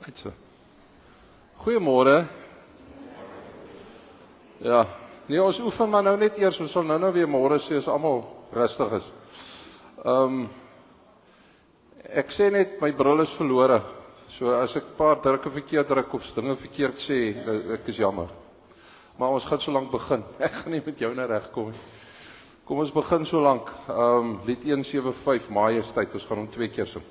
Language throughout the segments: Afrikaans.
Uit so. Goeiemôre. Ja, nee, ons oefen maar nou net eers, ons sal nou weer môre sê as almal rustig is. Ek sê net my bril is verlore. So as ek 'n paar drukke verkeerd druk of dinge verkeerd sê, ek is jammer. Maar ons gaan so lank begin. Ek gaan nie met jou nou regkom nie. Kom ons begin so lank. Lied 175 Majesteit, ons gaan hom 2 keer sing.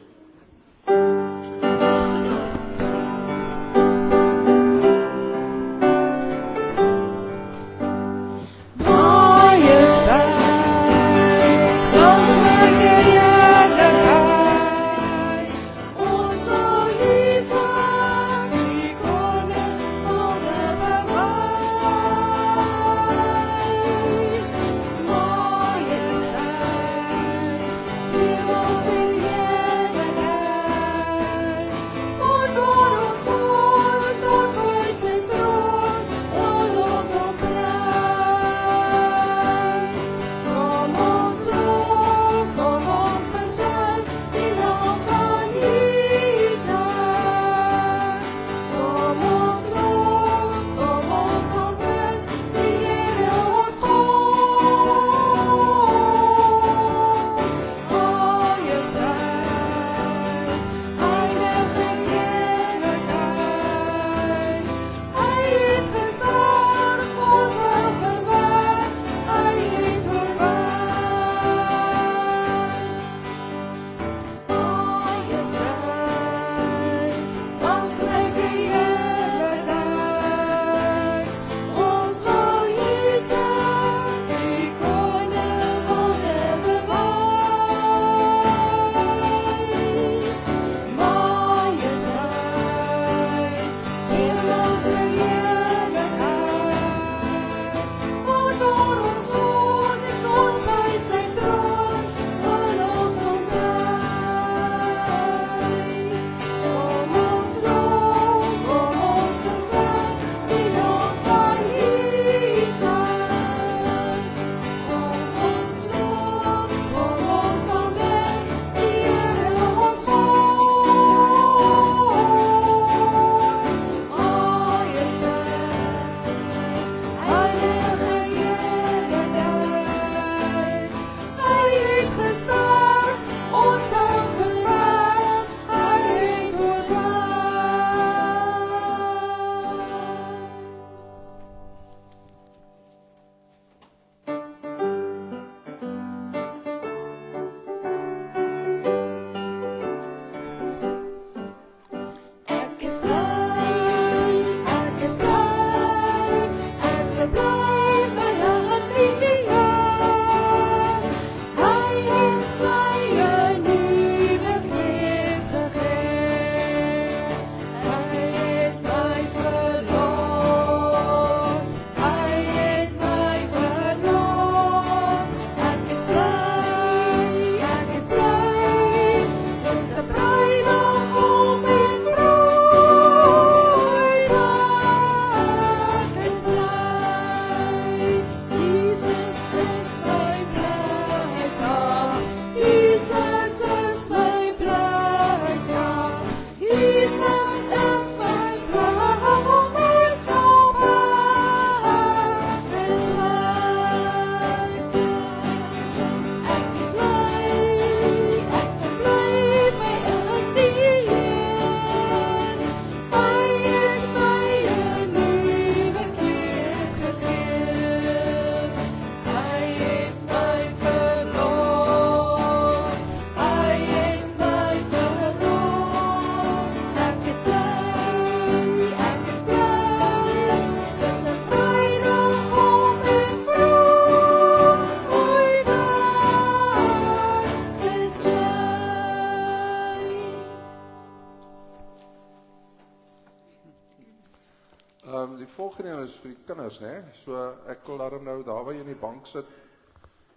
Die volgende is vir die kinders, né? So ek wil daarom nou daar waar jy in die bank sit,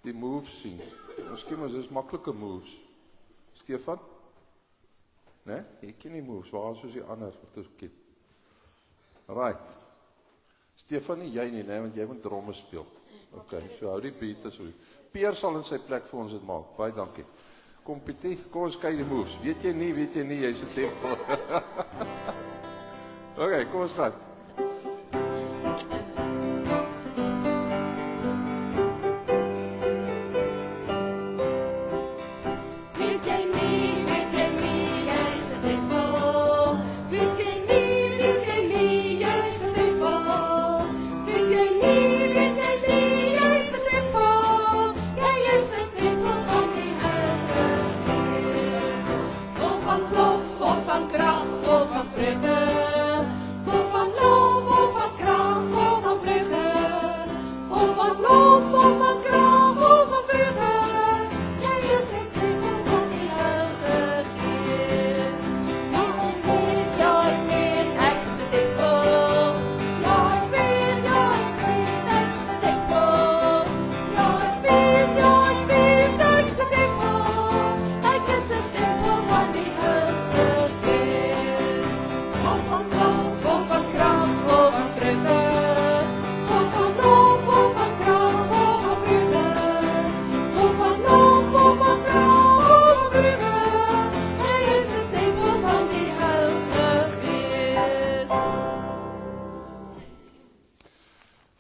die moves sien. Miskien is dit maklike moves. Stefan? Né? Jy ken die moves, waar soos die ander wat ons ken. Right. Stefan nie jy nie, né, want jy moet dromme speel. Okay, so hou die beat asseblief. Peer sal in sy plek vir ons dit maak. Baie dankie. Kom Pietie, kom ons kyk die moves. Weet jy nie, jy's 'n tempel. Okay, kom ons gaan.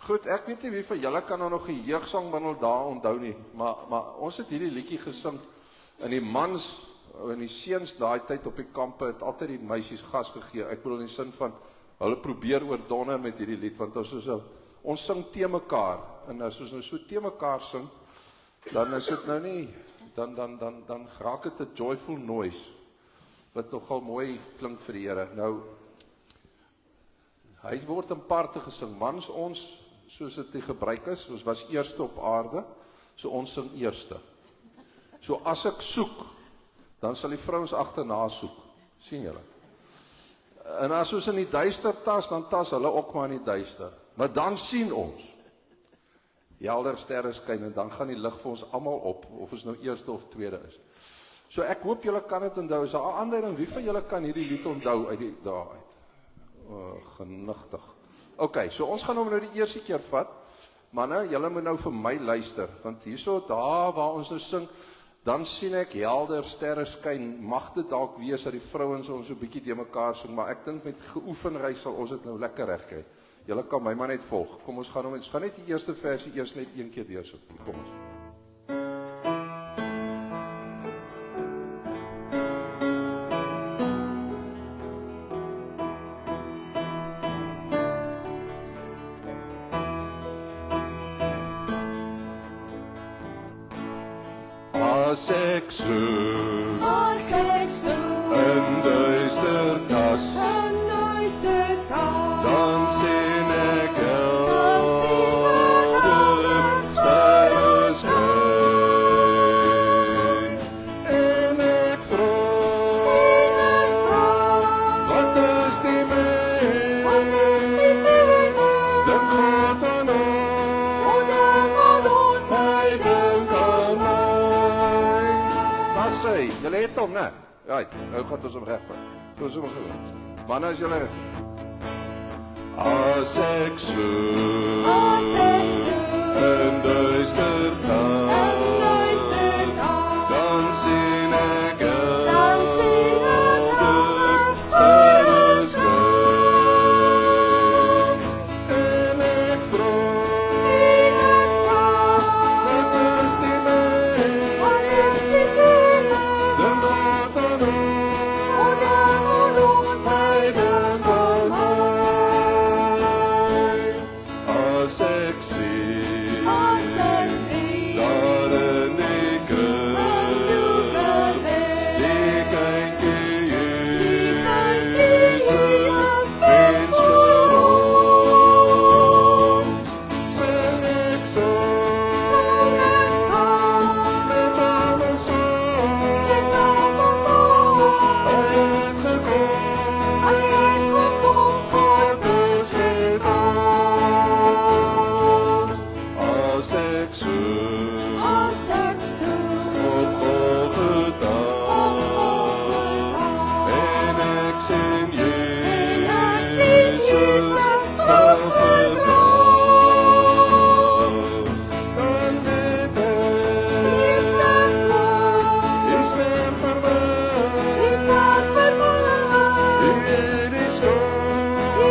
Goed, ek weet nie wie van julle kan nou nog die jeugsongbundel daar onthou nie, maar ons het hierdie liedjie gesing, en die mans, en die seuns daai tyd op die kampe, het altyd die meisies gas gegee, ek bedoel in die sin van, hulle probeer oordonner met hierdie lied, want ons sing te mekaar, en as ons nou so te mekaar sing, dan is dit nou nie, dan raak het 'n joyful noise, wat nogal mooi klink vir die Here. Nou, hy word in parte gesing, mans ons, soos dit die gebruik is, ons was eerste op aarde, so ons sing eerste. So as ek soek, dan sal die vrouens agterna soek, sien julle? En as ons in die duister tas, dan tas hulle ook maar in die duister. Maar dan sien ons, helder sterre skyn, en dan gaan die lig vir ons almal op, of ons nou eerste of tweede is. So ek hoop julle kan dit onthou, so 'n aanduiding, wie van julle kan hierdie lied onthou uit die dae uit? Genigtig. Ok, so ons gaan hom nou die eerste keer vat, manne, julle moet nou vir my luister, want hierso daar waar ons nou sing, dan sien ek helder sterre skyn, mag dit dalk wees dat die vrouens ons so 'n bietjie te mekaar sing, maar ek dink met geoefenry sal ons dit nou lekker regkry. Julle kan my maar net volg. Kom ons gaan net die eerste versie eers net een keer deursit. Kom ons. As ek soek, in duister tas, dan sien ek helder sterre skyn, en ek vra, wat is die mens? Dink God aan ons, hy dink aan my. Dat sê, julle het hom, né? Ja, nou gaat ons hom regvat. Ons hom gedoen. Manne, as julle as ek soek, in duister tas, dan sien ek helder sterre skyn, en ek vra, wat is die mens? Dan God aan ons, hy dink aan my. As ek sien, daar in die kruis, die kindjie Jesus, mens vir ons, sing ek saam, met almal saam, hy het gekom, God is met ons. As ek soek, op Golgotha, en ek sien Jesus sterf verbrand, dan weet ek, hy sterf vir my, hy het die skuld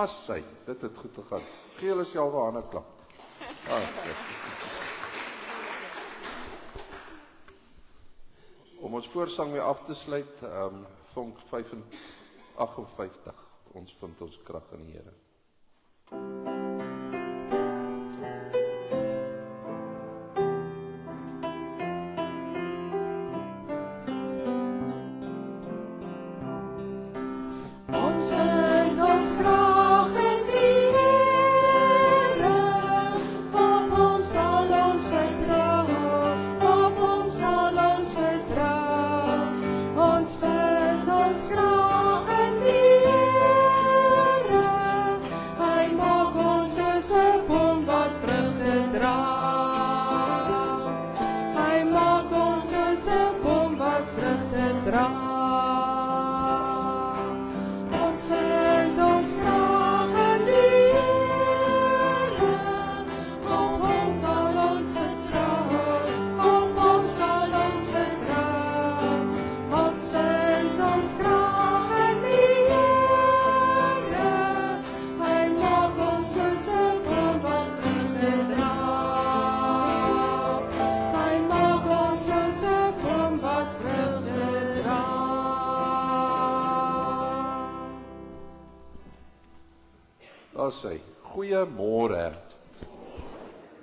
Sy, dit het goed gegaan. Gee julle self 'n hande klap. Om ons voorsang weer af te sluit, vonk 58, ons vind ons krag in die Here. Ons vind ons krag in die Here, op hom sal ons vertrou, op hom sal ons vertrou. Ons vind ons krag in die Here, hy maak ons soos 'n boom wat vrugte dra. Hy maak ons soos 'n boom wat vrugte dra. Daar sê, goeiemôre.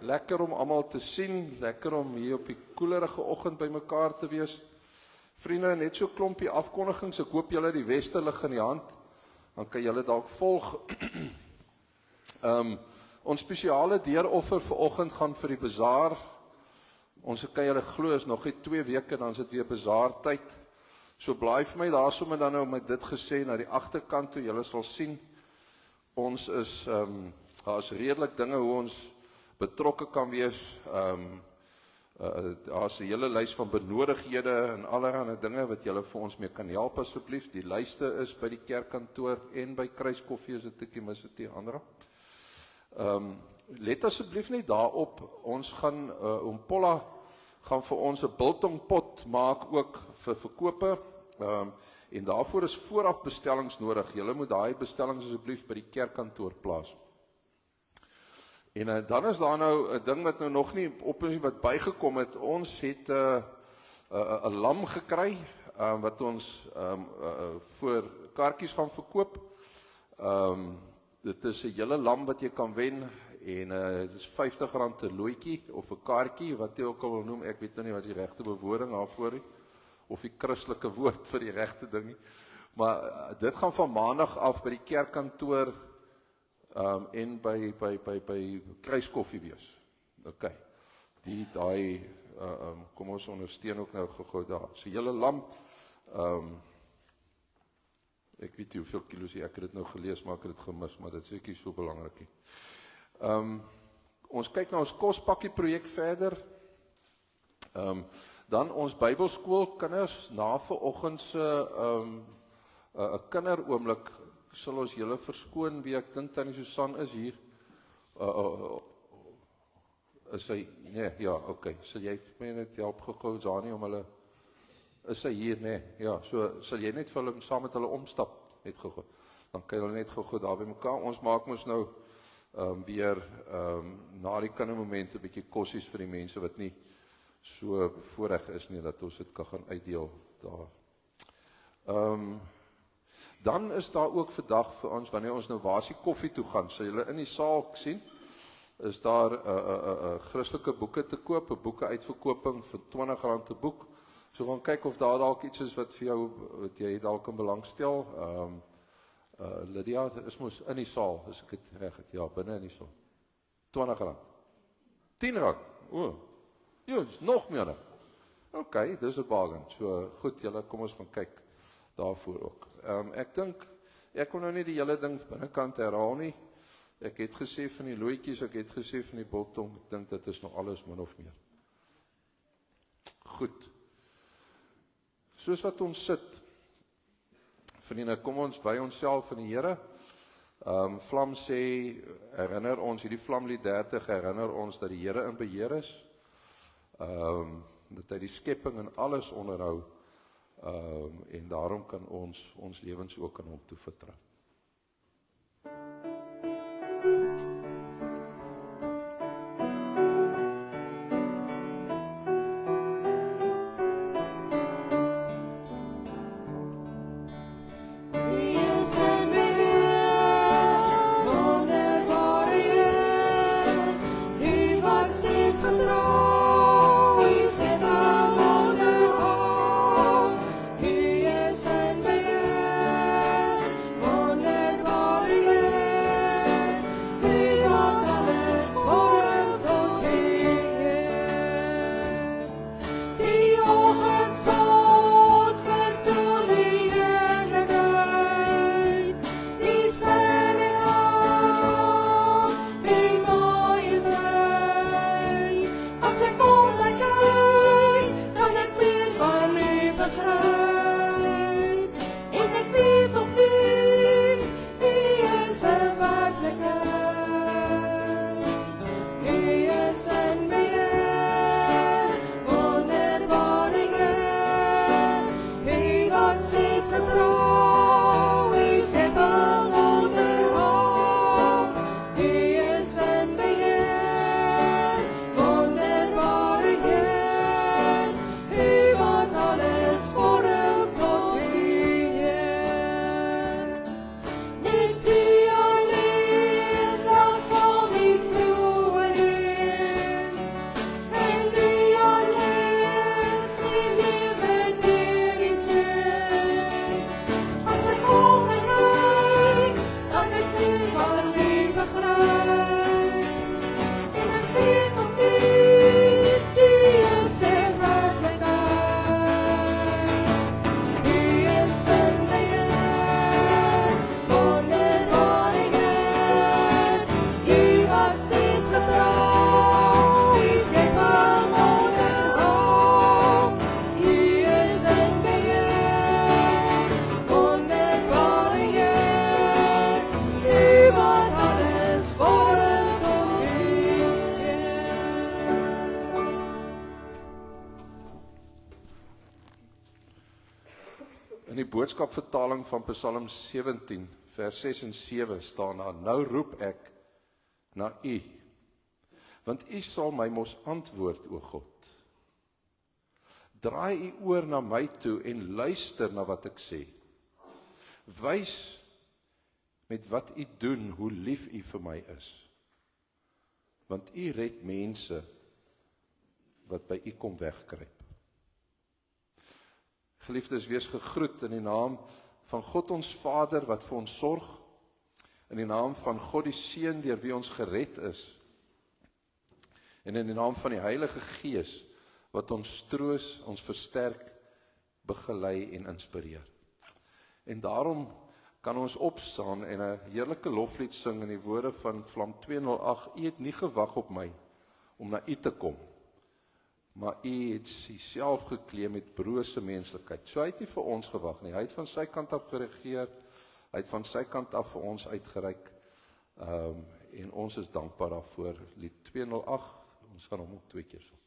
Lekker om almal te sien, lekker om hier op die koelerige oggend by mekaar te wees. Vriende, net so klompie afkondigings, ek hoop julle die westerlig in die hand, dan kan julle dalk volg. Ons spesiale deuroffer vir oggend gaan vir die bazaar. Ons kan julle glo, is nog net 2 weke, dan is dit weer bazaar tyd. So blaai vir my daar sommer dan nou met dit gesê, na die agterkant toe, julle sal sien, ons is, daar is redelik dinge hoe ons betrokke kan wees, daar is 'n hele lys van benodighede en allerlei dinge wat julle vir ons mee kan help asseblief. Die lyste is by die kerkkantoor en by Kruiskoffie, as dit ek mis het die ander. Let asseblief net daarop, ons gaan, Polla gaan vir ons 'n biltongpot maak ook vir verkope, en daarvoor is vooraf bestellings nodig. Julle moet daai bestellings asseblief by die kerkkantoor plaas. En dan is daar nou 'n ding wat nou nog nie op is wat bygekom het. Ons het 'n lam gekry wat ons voor kaartjies gaan verkoop. Dit is 'n hele lam wat jy kan wen en dit is R50 'n loetjie of 'n kaartjie wat jy ook al wil noem. Ek weet nou nie wat die regte bewoording daarvoor is of die Christelike woord vir die regte ding nie. Maar dit gaan van maandag af by die kerkkantoor en by Kruiskoffie wees. OK. Daai kom ons ondersteun ook nou gou daar. So julle lam, ek weet nie hoeveel kilos ek het dit nou gelees, maar ek het dit gemis, maar dit is seker so belangrik nie. Ons kyk na ons kospakkie projek verder. Dan ons Bybelskool kinders, na vanoggend se 'n kinderoomblik sal ons julle verskoon wie ek dink Tannie Susan is hier. Is sy, nee, ja, OK. Sal jy vir my net help gou Zani om hulle, is sy hier, nee, ja, so sal jy net vir hulle saam met hulle omstap, net gou. Dan kan hulle net gou daar by mekaar. Ons maak ons nou weer na die kindermomente 'n bietjie kossies vir die mense wat nie so bevoorreg is nie, dat ons dit kan gaan uitdeel daar. Dan is daar ook vandag vir ons, wanneer ons nou Wasie koffie toe gaan, sal julle in die saal sien, is daar Christelike boeke te koop, 'n boeke uitverkoping vir R20 'n boek. So gaan kyk of daar dalk iets is wat vir jou, wat jy dalk kan belangstel. Lydia is mos in die saal, as ek dit reg het, ja, binne in die saal. R20. R10. O. Jo, nog meer. OK, dis 'n bargain. So goed, julle kom ons gaan kyk daarvoor ook. Ek dink ek kon nou nie die hele ding binnekant herhaal nie. Ek het gesê van die loetjies, ek het gesê van die biltong. Ek dink dit is nog alles min of meer. Goed. Soos wat ons sit, vriende, kom ons by onsself in die Here. Vlam sê, herinner ons, hierdie Vlamlied 30 herinner ons dat die Here in beheer is. Dat hy die skepping en alles onderhou, en daarom kan ons lewens ook aan hom toevertrou. woordskapvertaling van Psalm 17, vers 6 en 7 staan daar, nou roep ek na U, want U sal my mos antwoord, o God. Draai U oor na my toe en luister na wat ek sê. Wys met wat U doen, hoe lief U vir my is. Want U red mense wat by U kom wegkruip. Geliefdes, wees gegroet in die naam van God ons Vader wat vir ons sorg, in die naam van God die Seun deur wie ons gered is, en in die naam van die Heilige Gees wat ons troos, ons versterk, begelei en inspireer. En daarom kan ons opstaan en 'n heerlike loflied sing in die woorde van Psalm 208, U het nie gewag op my om na U te kom, maar U het self geklee met brose menslikheid. So hy het nie vir ons gewag nie, hy het van sy kant af geregeer, hy het van sy kant af vir ons uitgereik, en ons is dankbaar daarvoor. Lied 208, ons gaan hom ook 2 keer sing.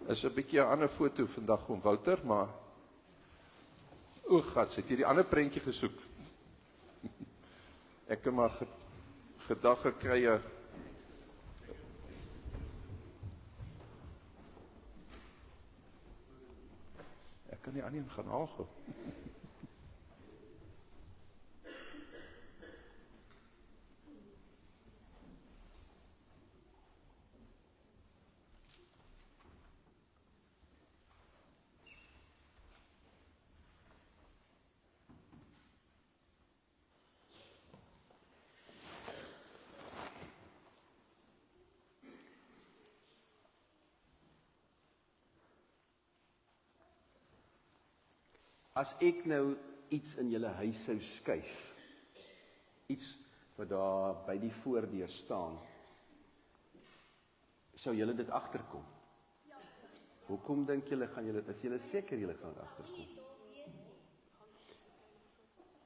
Is 'n bietjie 'n ander foto vandag van Wouter, maar o gats, het jy die ander prentjie gesoek? Ek het maar gedag gekry. Ek kan die ander een gaan haal gou. As ek nou iets in julle huis sou skuif, iets wat daar by die voordeur staan, sou julle dit agterkom? Ja. Hoekom dink julle gaan julle dit, as julle seker julle gaan dit agterkom?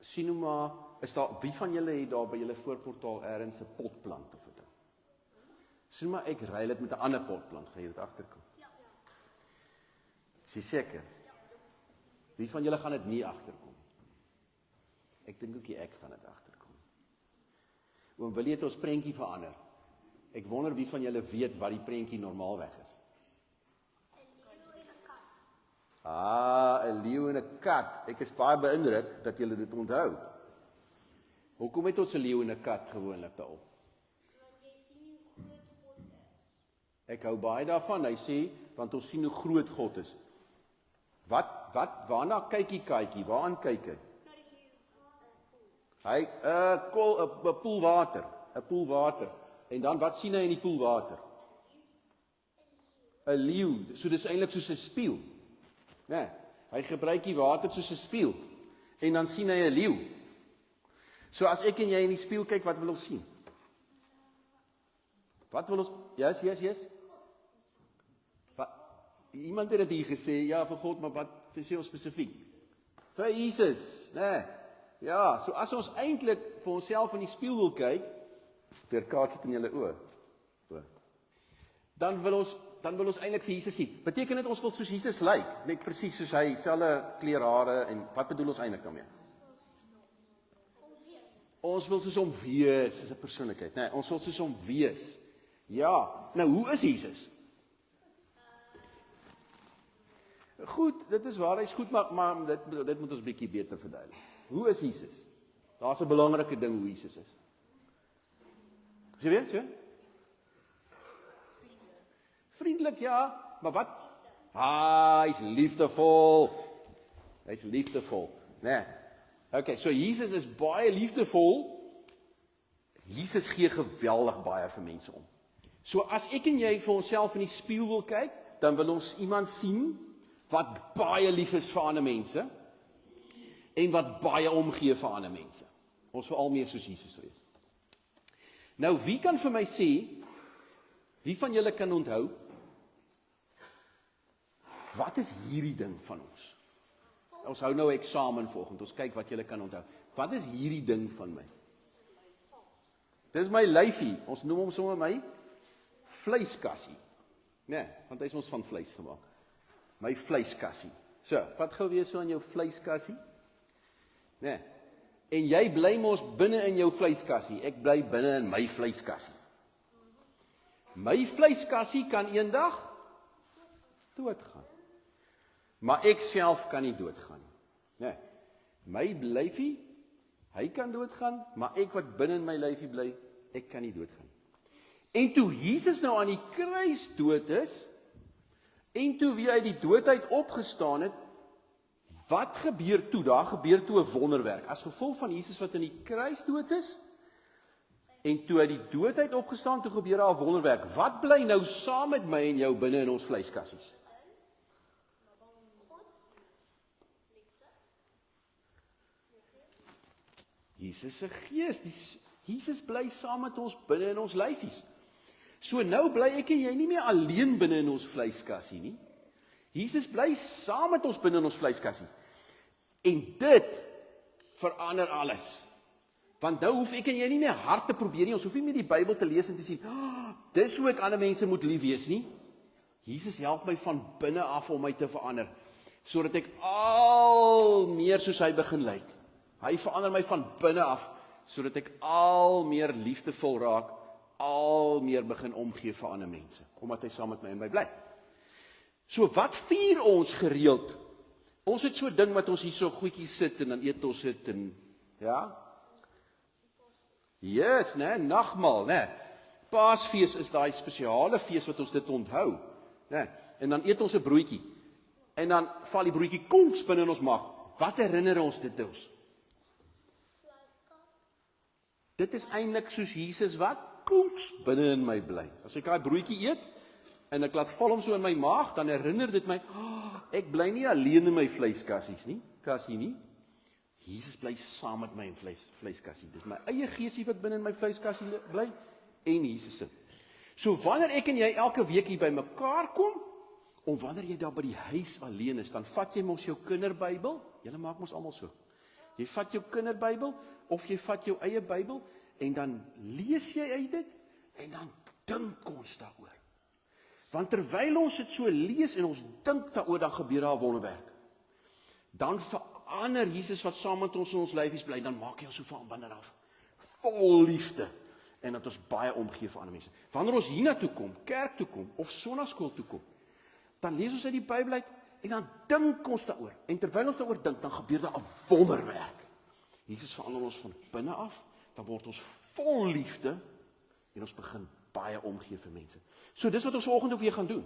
Sien nou maar, is daar, wie van julle het daar by julle voorportaal ergens 'n potplant of 'n ding? Sien maar, ek ruil dit met 'n ander potplant, gaan jy dit agterkom? Ja. Is jy seker? Wie van julle gaan dit nie agterkom? Ek dink ook ek gaan dit agterkom. Oom Willie het ons prentjie verander. Ek wonder wie van julle weet wat die prentjie normaalweg is. 'n leeu en 'n kat. 'n leeu en 'n kat. Ek is baie beïndruk dat julle dit onthou. Hoekom het ons 'n leeu en 'n kat gewoonlik daarop? Ek hou baie daarvan, hy sê, want ons sien hoe groot God is. Waarna kyk die katjie? Waaraan kyk hy? Hy, 'n poel water. En dan, wat sien hy in die poel water? 'n leeu, so dis eintlik soos 'n spieël. Nee, hy gebruik die water soos 'n spieël. En dan sien hy 'n leeu. So as ek en jy in die spieël kyk, wat wil ons sien? Wat wil ons? Yes. Iemand het dit hier gesê, ja, vir God, maar wat sê ons spesifiek? Vir Jesus, né? Ja, so as ons eintlik vir onsself in die spieël wil kyk, weerkaats dit in julle oë. Dan wil ons eintlik vir Jesus sien. Beteken dit ons wil soos Jesus lyk, net presies soos hy, selfe kleurhare en wat bedoel ons eintlik daarmee? Ons wil soos hom wees, soos 'n persoonlikheid, né? Ons wil soos hom wees. Ja, nou hoe is Jesus? Goed, dit is waar, hy is goed, maar dit moet ons bietjie beter verduidelik. Hoe is Jesus? Daar's 'n belangrike ding hoe Jesus is. Sê weer? Vriendelik, ja, maar wat? Hy's liefdevol. Hy's liefdevol, né? Okay, so Jesus is baie liefdevol. Jesus gee geweldig baie vir mense om. So as ek en jy vir onsself in die spieël wil kyk, dan wil ons iemand sien wat baie lief is vir ander mense en wat baie omgee vir ander mense. Ons wil al meer soos Jesus wees. Nou, wie kan vir my sê, wie van julle kan onthou, wat is hierdie ding van ons? Ons hou nou eksamen volgende, ons kyk wat julle kan onthou. Wat is hierdie ding van my? Dis my lyfie, ons noem hom sommer my vleiskassie. Nee, want hy is ons van vleis gemaak. My vleiskassie. So, wat gou weer so aan jou vleiskassie? Nee. En jy bly mos binne in jou vleiskassie. Ek bly binne in my vleiskassie. My vleiskassie kan eendag doodgaan. Maar ek self kan nie doodgaan nie. Nee. My lyfie, hy kan doodgaan, maar ek wat binne in my lyfie bly, ek kan nie doodgaan nie. En toe Jesus nou aan die kruis dood is, en toe wie uit die dood uit opgestaan het, wat gebeur toe? Daar gebeur toe 'n wonderwerk. As gevolg van Jesus wat in die kruis dood is, en toe uit die dood uit opgestaan, toe gebeur daar 'n wonderwerk. Wat bly nou saam met my en jou binne in ons vleiskassies? Jesus se gees, Jesus bly saam met ons binne in ons lyfies. So nou bly ek en jy nie meer alleen binne in ons vleiskassie nie. Jesus bly saam met ons binne in ons vleiskassie. En dit verander alles. Want nou hoef ek en jy nie meer hard te probeer nie. Ons hoef nie meer die Bybel te lees en te sien, dis hoe ek ander mense moet lief wees nie. Jesus help my van binne af om my te verander, sodat ek al meer soos hy begin lyk. Hy verander my van binne af, sodat ek al meer liefdevol raak, al meer begin omgee vir ander mense, omdat hy saam met my en my bly. So wat vier ons gereeld? Ons het so 'n ding wat ons hier so goedjies sit en dan eet ons dit en ja. Yes, né, nagmaal, né. Paasfees is daai spesiale fees wat ons dit onthou, né. En dan eet ons 'n broodjie. En dan val die broodjie konks binne in ons maag. Wat herinner ons dit ons? Dit is eintlik soos Jesus wat konks binne in my bly. As ek daai broodjie eet en ek laat val hom so in my maag, dan herinner dit my, ek bly nie alleen in my vleiskassies nie, kassie nie. Jesus bly saam met my in vleiskassie. Dis my eie geesie wat binne in my vleiskassie bly en Jesus se. So wanneer ek en jy elke week hier by mekaar kom, of wanneer jy daar by die huis alleen is, dan vat jy mos jou kinderbybel. Julle maak mos almal so. Jy vat jou kinderbybel of jy vat jou eie Bybel en dan lees jy uit dit en dan dink ons daaroor. Want terwyl ons dit so lees en ons dink daaroor, dan gebeur daar 'n wonderwerk. Dan verander Jesus wat saam met ons in ons lyfies bly, dan maak hy ons so van binne af vol liefde en dat ons baie omgee vir ander mense. Wanneer ons hiernatoe kom, kerk toe kom of sonnaskool toe kom, dan lees ons uit die Bybel uit en dan dink ons daaroor. En terwyl ons daaroor dink, dan gebeur daar 'n wonderwerk. Jesus verander ons van binne af dan word ons vol liefde en ons begin baie omgee vir mense. So dis wat ons vanoggend ook weer gaan doen.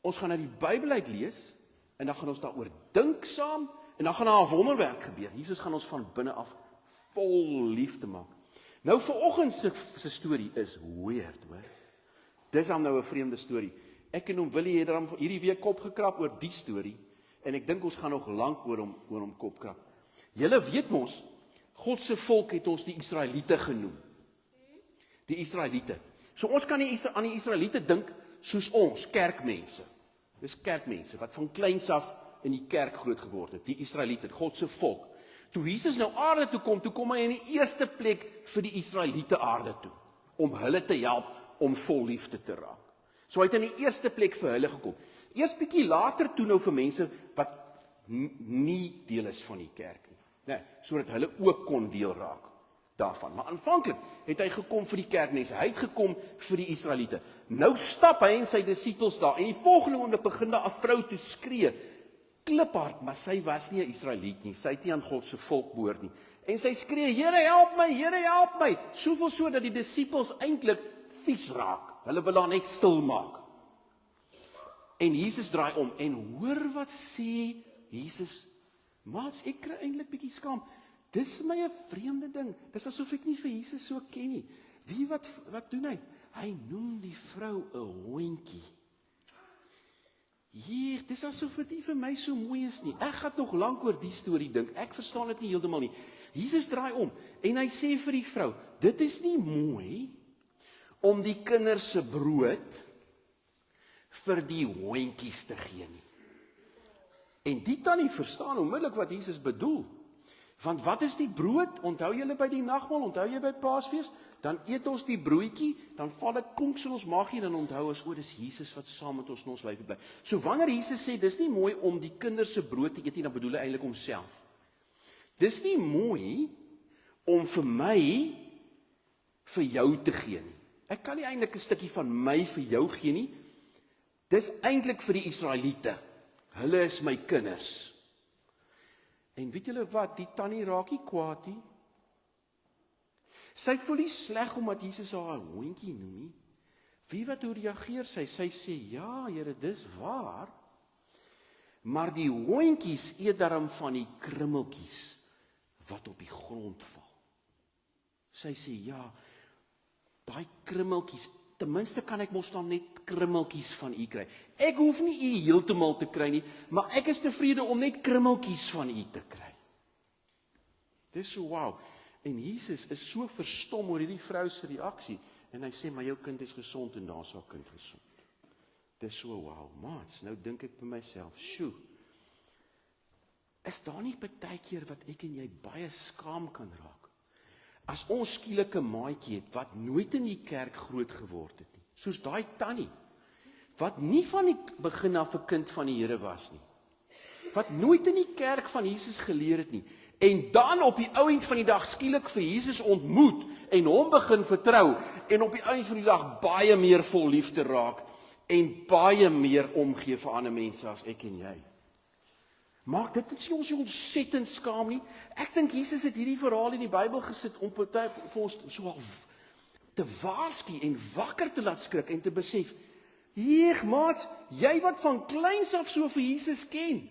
Ons gaan na die Bybel uit lees en dan gaan ons daaroor dink saam en dan gaan daar 'n wonderwerk gebeur. Jesus gaan ons van binne af vol liefde maak. Nou vanoggend se storie is weird, hoor. Dis dan nou 'n vreemde storie. Ek en hom Willie het dan hierdie week kop gekrap oor die storie en ek dink ons gaan nog lank oor hom kop krap. Julle weet mos, God se volk het ons die Israeliete genoem. Die Israeliete. So ons kan nie aan die Israeliete dink soos ons, kerkmense. Dis kerkmense wat van kleins af in die kerk groot geword het. Die Israeliete, God se volk. Toe Jesus nou aarde toe kom hy in die eerste plek vir die Israeliete aarde toe. Om hulle te help om vol liefde te raak. So hy het in die eerste plek vir hulle gekom. Eers bietjie later toe nou vir mense wat nie deel is van die kerk nie. Nee, sodat hulle ook kon deel raak daarvan. Maar aanvanklik het hy gekom vir die kerkmense. Hy het gekom vir die Israeliete. Nou stap hy en sy disippels daar en die volgende oomblik begin daar 'n vrou te skree. Kliphard, maar sy was nie 'n Israeliet nie. Sy het nie aan God se volk behoort nie. En sy skree, Here help my, Here help my. Soveel so dat die disippels eintlik vies raak. Hulle wil haar net stil maak. En Jesus draai om en hoor wat sê Jesus. Maats, ek kry eintlik bietjie skaam. Dis my 'n vreemde ding. Dis asof ek nie vir Jesus so ken nie. Wat doen hy? Hy noem die vrou 'n hondjie. Hier, dis asof dit nie vir my so mooi is nie. Ek gaan nog lank oor die storie dink. Ek verstaan dit nie heeltemal nie. Jesus draai om en hy sê vir die vrou, dit is nie mooi om die kinders se brood vir die hondjies te gee nie. En die tannie verstaan onmiddellik wat Jesus bedoel. Want wat is die brood? Onthou julle by die nagmaal, onthou jy by Paasfees? Dan eet ons die broodjie, dan val dit konks in ons maagie, dan onthou ons, dis Jesus wat saam met ons in ons lyf bly. So wanneer Jesus sê, dis nie mooi om die kinders se brood te eet nie, dan bedoel hy eintlik homself. Dis nie mooi om vir my, vir jou te gee nie. Ek kan nie eintlik 'n stukkie van my vir jou gee nie. Dis eintlik vir die Israeliete. Hulle is my kinders. En weet julle wat, die tannie raak nie kwaad nie. Sy voel nie sleg omdat Jesus haar 'n hondjie noem nie. Wie wat hoe reageer sy? Sy sê, ja, Here, dis waar. Maar die hondjies eet daarom van die krummeltjies wat op die grond val. Sy sê, ja, daai krummeltjies, ten minste kan ek mos dan net krummeltjies van u kry. Ek hoef nie u heeltemal te kry nie, maar ek is tevrede om net krummeltjies van u te kry. Dis so wow. En Jesus is so verstom oor hierdie vrou se reaksie en hy sê, maar jou kind is gesond en daar's haar kind gesond. Dis so wow, maats, nou dink ek by myself, sjoe. Is daar nie baie keer wat ek en jy baie skaam kan raak? As ons skielik 'n maatjie het wat nooit in die kerk groot geword het nie, soos daai tannie wat nie van die begin af 'n kind van die Here was nie. Wat nooit in die kerk van Jesus geleer het nie. En dan op die ou end van die dag skielik vir Jesus ontmoet en hom begin vertrou en op die einde van die dag baie meer vol liefde raak en baie meer omgee vir ander mense as ek en jy. Maak dit nie ons ontsettend skaam nie. Ek dink Jesus het hierdie verhaal in die Bybel gesit om party vir ons so te waarsku en wakker te laat skrik en te besef, hier maats, jy wat van kleins af so vir Jesus ken,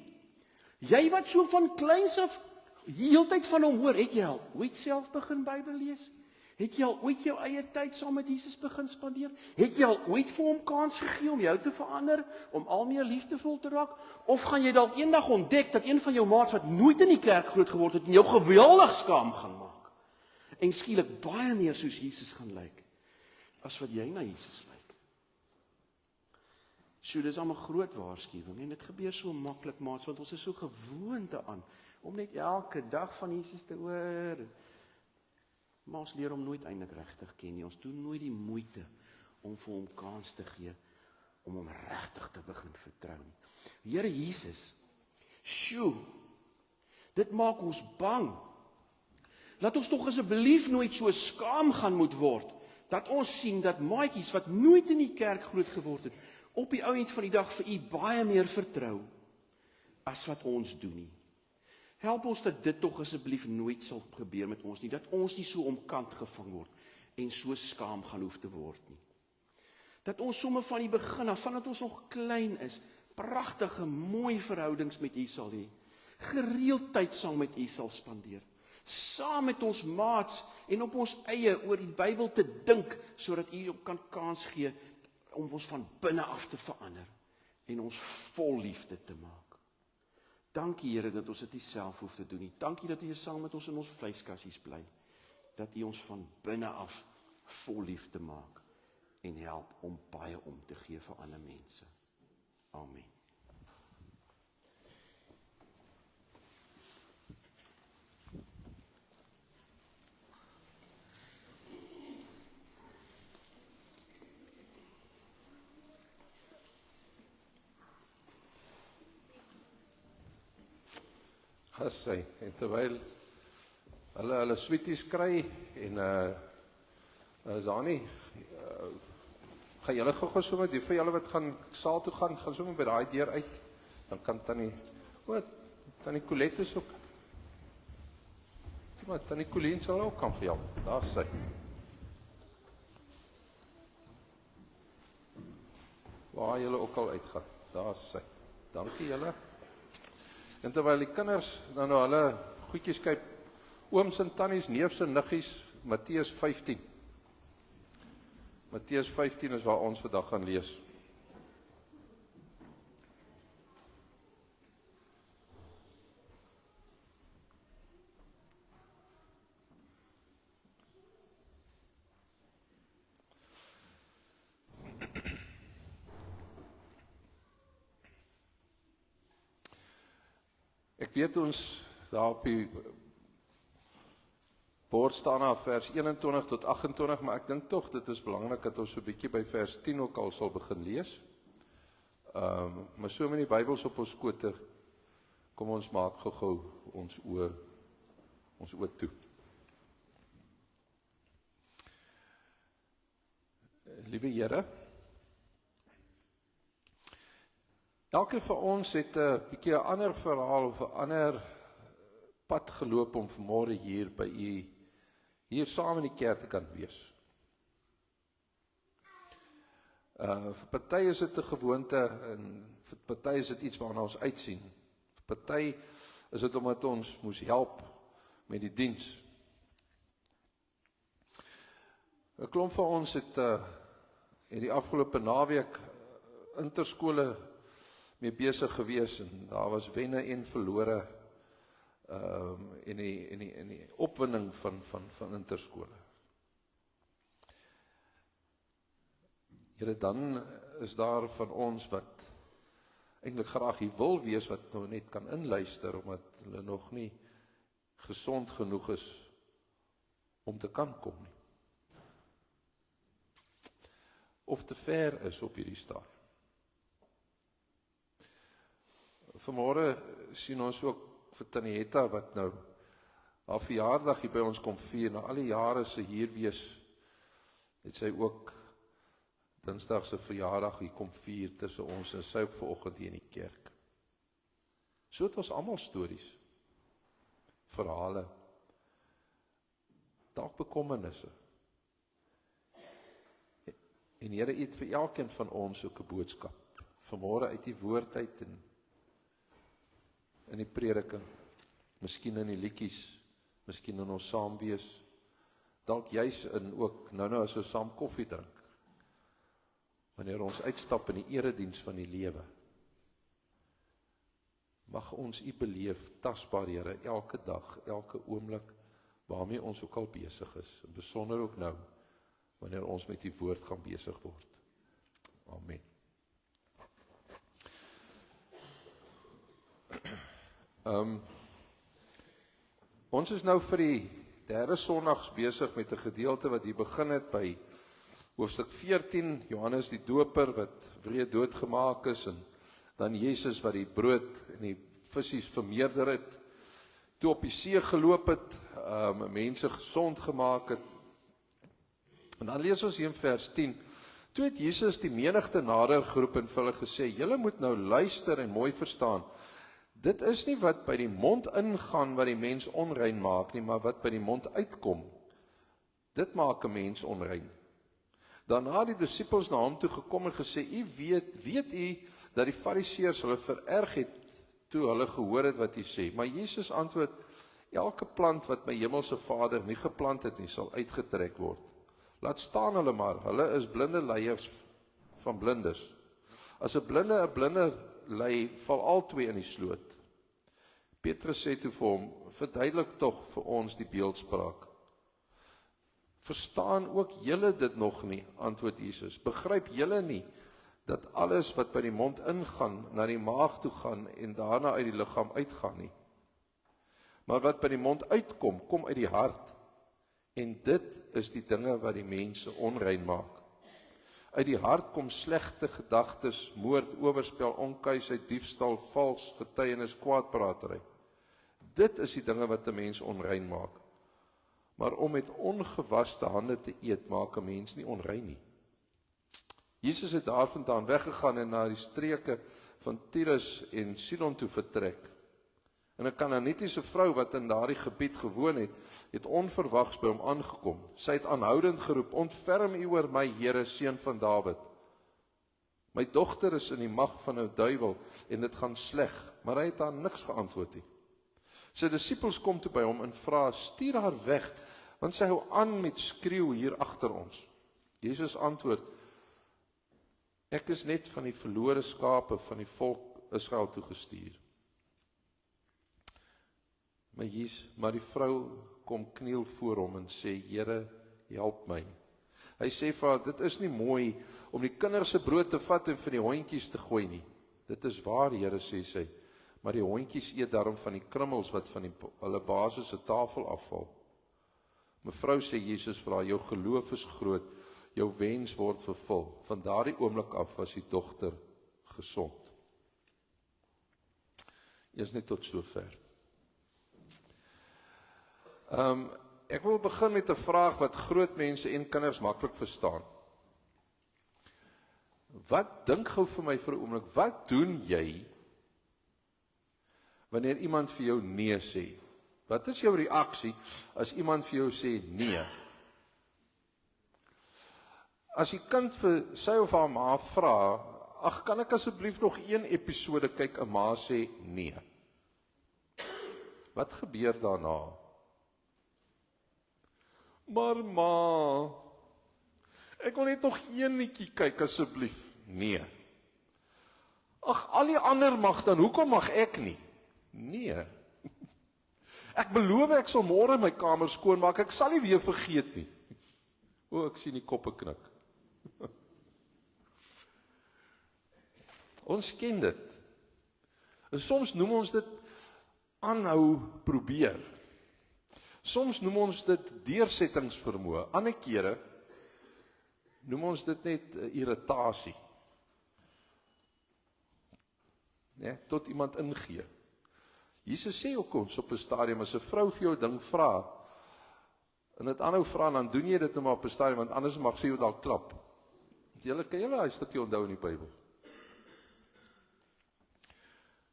jy wat so van kleins af die hele tyd van hom hoor, het jy al ooit self begin Bybel lees? Het jy al ooit jou eie tyd saam met Jesus begin spandeer? Het jy al ooit vir hom kans gegee om jou te verander, om al meer liefdevol te raak? Of gaan jy dalk eendag ontdek dat een van jou maats wat nooit in die kerk groot geword het, en jou geweldig skaam gaan maak, en skielik baie meer soos Jesus gaan lyk, as wat jy na Jesus lyk? So, dis al 'n groot waarskuwing, en dit gebeur so maklik, maats, want ons is so gewoond daaraan, om net elke dag van Jesus te hoor. Maar ons leer hom nooit eintlik regtig ken nie. Ons doen nooit die moeite om vir hom kans te gee, om hom regtig te begin vertrou nie. Here Jesus, sjoe, dit maak ons bang. Laat ons tog asseblief nooit so skaam gaan moet word, dat ons sien dat maatjies wat nooit in die kerk groot geword het, op die ou end van die dag vir u baie meer vertrou, as wat ons doen nie. Help ons dat dit tog asseblief nooit sal gebeur met ons nie, dat ons nie so omkant gevang word en so skaam gaan hoef te word nie. Dat ons sommer van die begin af, vandat ons nog klein is, pragtige, mooi verhoudings met U sal hê, gereeld tyd saam met U sal spandeer, saam met ons maats en op ons eie oor die Bybel te dink, sodat U kan kans gee om ons van binne af te verander en ons vol liefde te maak. Dankie Here dat ons dit nie self hoef te doen nie. Dankie dat U saam met ons in ons vleiskassies bly, dat U ons van binne af vol liefde maak en help om baie om te gee vir ander mense. Amen. As hy, en terwyl hulle sweeties kry en is daar nie, gaan julle gou sommer, die vir julle wat gaan saal toe gaan sommer by daai deur uit, dan kan tannie Colette is ook, maar tannie Colleen sal ook kan vir jou, daar is sy. Waar julle ook al uitgaan, daar is sy. Dankie julle. En terwyl die kinders dan nou hulle goedjies kyk, ooms en tannies, neefs en niggies, Matteus 15. Matteus 15 is waar ons vandag gaan lees. Ek weet ons daar op die bord staan na vers 21 tot 28, maar ek dink tog dit is belangrik dat ons so 'n bietjie by vers 10 ook al sal begin lees. Maar so met die Bybels op ons skote, kom ons maak gou-gou ons oë toe. Liewe Here, elkeen van ons het 'n bietjie 'n ander verhaal of 'n ander pad geloop om vanmôre hier by U, hier saam in die kerk te kan wees. Vir party is dit 'n gewoonte en vir party is dit iets waarna ons uitsien. Vir party is dit omdat ons moes help met die diens. 'n Klomp van ons het die afgelope naweek interskole mee besig gewees en daar was wenne en verlore in die opwinding van interskole. Here, dan is daar van ons wat eintlik graag hier wil wees, wat nou net kan inluister, omdat hulle nog nie gesond genoeg is om te kan kom nie. Of te ver is op hierdie stadium. Vanmôre sien ons ook vir Tannie Hetta wat nou haar verjaardag hier by ons kom vier, na al die jare se hier wees, het sy ook Dinsdag se verjaardag hier kom vier tussen ons en sy ook vanoggend hier in die kerk. So het ons almal stories, verhale, dalk bekommernisse. En Here, U het vir elkeen van ons ook 'n boodskap. Vanmôre uit die woord uit en in die prediking, miskien in die liedjies, miskien in ons saam wees, dalk juis in ook nou as ons saam koffie drink, wanneer ons uitstap in die erediens van die lewe. Mag ons U beleef, tasbaar Here, elke dag, elke oomblik, waarmee ons ook al besig is, en besonder ook nou, wanneer ons met die woord gaan besig word. Amen. Ons is nou vir die derde Sondags besig met 'n gedeelte wat hier begin het by hoofstuk 14, Johannes die Doper wat wreed doodgemaak is, en dan Jesus wat die brood en die visies vermeerder het, toe op die see geloop het, mense gesond gemaak het. En dan lees ons hier in vers 10, toe het Jesus die menigte nader geroep en vir hulle gesê, julle moet nou luister en mooi verstaan, Dit is nie wat by die mond ingaan wat die mens onrein maak nie, maar wat by die mond uitkom. Dit maak 'n mens onrein. Daarna het die disippels na hom toe gekom en gesê, weet u dat die fariseërs hulle vererg het toe hulle gehoor het wat hy sê. Maar Jesus antwoord, elke plant wat my hemelse Vader nie geplant het nie, sal uitgetrek word. Laat staan hulle maar, hulle is blinde leiers van blindes. As 'n blinde lei, val al twee in die sloot. Petrus sê toe vir hom, verduidelik tog vir ons die beeldspraak. Verstaan ook julle dit nog nie, antwoord Jesus. Begryp julle nie, dat alles wat by die mond ingaan, na die maag toe gaan en daarna uit die liggaam uitgaan nie. Maar wat by die mond uitkom, kom uit die hart. En dit is die dinge wat die mense onrein maak. Uit die hart kom slegte gedagtes, moord, oorspel, onkuisheid, diefstal, vals getuienis, kwaadpratery. Dit is die dinge wat 'n mens onrein maak. Maar om met ongewaste hande te eet, maak 'n mens nie onrein nie. Jesus het daarvandaan weggegaan en na die streke van Tyrus en Sidon toe vertrek. En 'n Kanaanitiese vrou wat in daardie gebied gewoon het onverwags by hom aangekom. Sy het aanhoudend geroep, ontferm u oor my, Here, seun van Dawid. My dogter is in die mag van 'n duiwel en dit gaan sleg, maar hy het haar niks geantwoord nie. Sy disippels kom toe by hom en vra, stuur haar weg, want sy hou aan met skreeu hier agter ons. Jesus antwoord, ek is net van die verlore skape van die volk Israel toegestuur. Maar die vrou kom kniel voor hom en sê, Here, help my. Hy sê vir haar, dit is nie mooi om die kinders se brood te vat en vir die hondjies te gooi nie. Dit is waar, Here, sê sy, maar die hondjies eet daarom van die krummels wat van hulle baas se tafel afval. Mevrou, sê Jesus vir haar, jou geloof is groot, jou wens word vervul. Van daardie oomblik af was die dogter gesond. Eers net tot sover. Ek wil begin met 'n vraag wat groot mense en kinders maklik verstaan. Wat dink gou vir my vir 'n oomblik, wat doen jy wanneer iemand vir jou nee sê? Wat is jou reaksie as iemand vir jou sê nee? As die kind vir sy of haar ma vra, ag, kan ek asseblief nog een episode kyk, 'n ma sê nee. Wat gebeur daarna? Maar ma, ek wil net nog een netjie kyk asseblief. Nee. Ag, al die ander mag dan, hoekom mag ek nie? Nee. Ek beloof ek sal môre my kamer skoonmaak, ek sal nie weer vergeet nie. O, ek sien die koppe knik. Ons ken dit. En soms noem ons dit aanhou probeer. Soms noem ons dit deursettingsvermoë. Ander kere noem ons dit net irritasie. Nee, tot iemand ingee. Jesus sê ook ons op 'n stadium, as 'n vrou vir jou ding vra, en dit aanhou vra, dan doen jy dit nou maar op 'n stadium, want anders mag sy jou dalk klap. Julle kan julle daai stukkie onthou in die Bybel.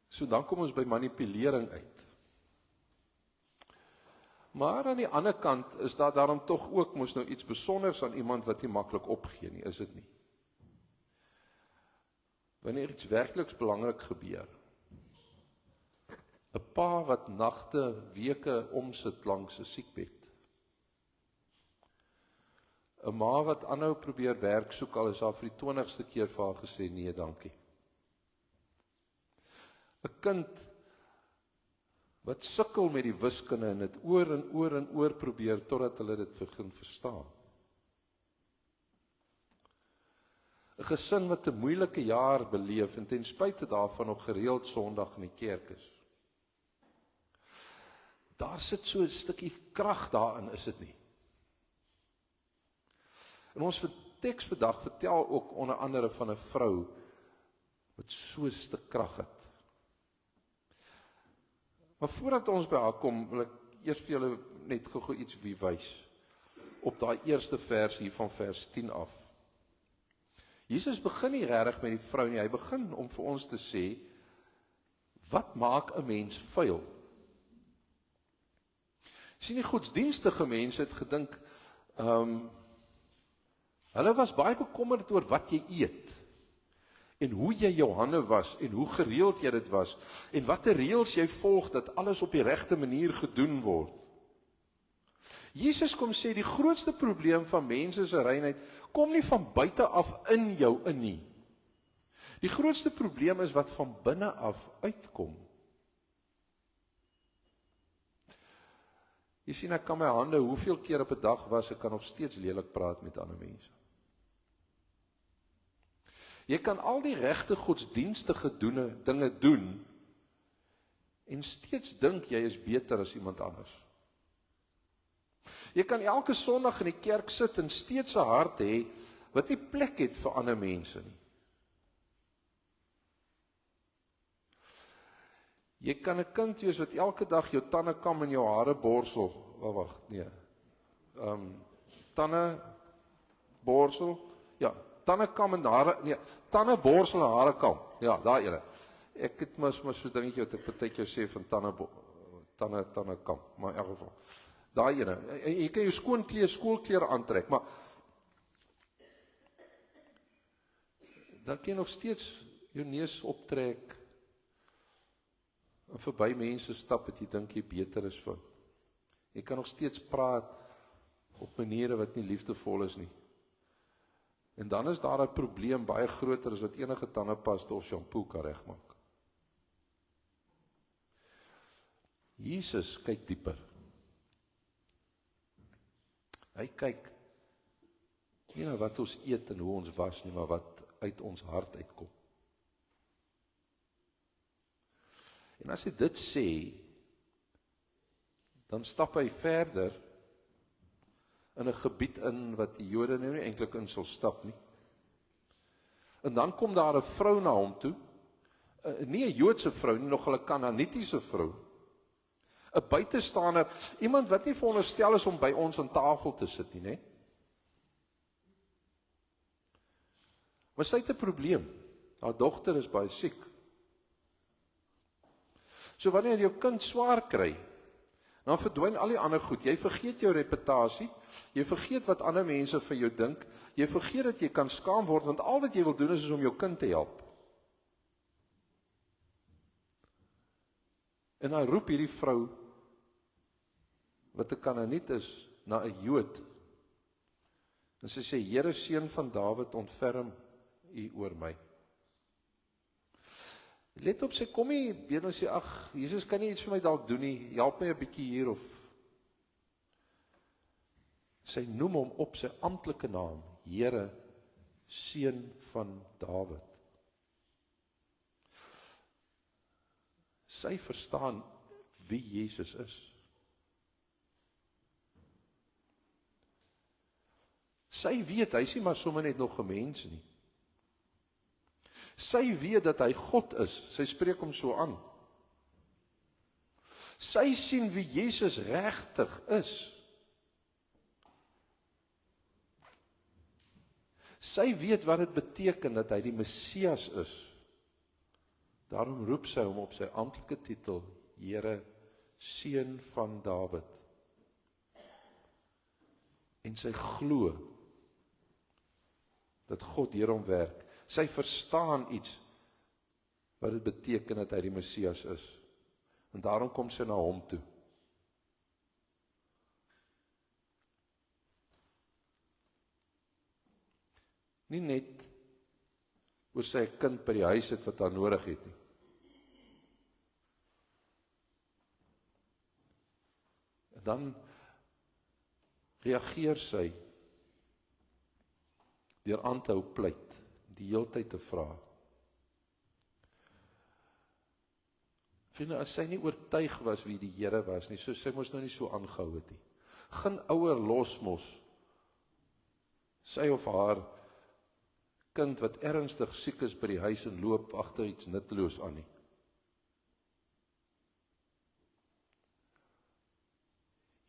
So dan kom ons by manipulering uit. Maar aan die ander kant is daar daarom tog ook mos nou iets besonders aan iemand wat nie maklik opgee nie, is dit nie? Wanneer iets werkliks belangrik gebeur, 'n pa wat nagte, weke omsit langs 'n siekbed, 'n ma wat aanhou probeer werk soek, al is haar vir die 20ste keer vir haar gesê, nee, dankie. 'n kind wat sukkel met die wiskunde en dit oor en oor en oor probeer, totdat hulle dit begin verstaan. 'n gesin wat 'n moeilike jaar beleef, en ten spyte daarvan nog gereeld Sondag in die kerk is. Daar sit so 'n stukkie krag daarin, is dit nie? En ons teks vandag vertel ook onder andere van 'n vrou wat so 'n stuk krag het. Maar voordat ons by haar kom, wil ek eers vir julle net gou iets wys op daai eerste vers hier van vers 10 af. Jesus begin nie regtig met die vrou nie, hy begin om vir ons te sê, Wat maak 'n mens vuil? Sien, die godsdienstige mense het gedink, hulle was baie bekommerd oor wat jy eet, en hoe jy jou hande was, en hoe gereeld jy dit was, en watter reëls jy volg, dat alles op die regte manier gedoen word. Jesus kom sê, die grootste probleem van mense se reinheid, kom nie van buite af in jou in nie. Die grootste probleem is wat van binne af uitkom. Jy sien, ek kan my hande hoeveel keer op 'n dag was, ek kan nog steeds lelik praat met ander mense. Jy kan al die regte godsdienstige dinge doen, en steeds dink jy is beter as iemand anders. Jy kan elke Sondag in die kerk sit en steeds 'n hart hê, wat nie plek het vir ander mense nie. Jy kan 'n kind wees wat elke dag jou tande kam en jou hare borsel. Tande borsel. Ja, tande kam en hare, tande borsel en hare kam. Ja, daai ene. Ek het maar so 'n dingetjie wat ek partykeer sê van tande kam, maar in elk geval. Daai ene. En jy kan jou skoolklere aantrek, maar dan kan jy nog steeds jou neus optrek en verby mense stap wat jy dink jy beter is van. Jy kan nog steeds praat op maniere wat nie liefdevol is nie. En dan is daar 'n probleem baie groter as wat enige tandepasta of shampoo kan regmaak. Jesus kyk dieper. Hy kyk nie na wat ons eet en hoe ons was nie, maar wat uit ons hart uitkom. En as hy dit sê, dan stap hy verder in 'n gebied in wat die Jode nou nie eintlik in sal stap nie. En dan kom daar 'n vrou na hom toe, nie 'n Joodse vrou nie, nog 'n Kanaanitiese vrou. 'n buitestander, iemand wat nie veronderstel is om by ons aan tafel te sit nie, né? Maar sy het 'n probleem. Haar dogter is baie siek. So wanneer jou kind swaar kry, dan verdwyn al die ander goed. Jy vergeet jou reputasie, jy vergeet wat ander mense vir jou dink, jy vergeet dat jy kan skaam word, want al wat jy wil doen is om jou kind te help. En dan roep hierdie vrou, wat 'n Kanaaniet is, na 'n Jood. En sy sê, Here, seun van Dawid, ontferm u oor my. Let op, sy kom nie been en sê, ag, Jesus kan nie iets vir my dalk doen nie, help my 'n bietjie hier of. Sy noem hom op sy amptelike naam, Here, seun van Dawid. Sy verstaan wie Jesus is. Sy weet, hy is nie maar sommer net nog 'n mens nie. Sy weet dat hy God is, sy spreek hom so aan. Sy sien wie Jesus regtig is. Sy weet wat dit beteken dat hy die Messias is. Daarom roep sy hom op sy amptelike titel, Here, seun van Dawid. En sy glo dat God deur hom werk. Sy verstaan iets wat dit beteken dat hy die Messias is. En daarom kom sy na hom toe. Nie net oor sy 'n kind by die huis het wat haar nodig het nie. En dan reageer sy deur aan te hou pleit, die heeltyd te vra. Vriende, as sy nie oortuig was wie die Here was nie, so sy moes nou nie so aangehou het nie. Geen ouer los mos sy of haar kind wat ernstig siek is by die huis en loop agter iets nutteloos aan nie.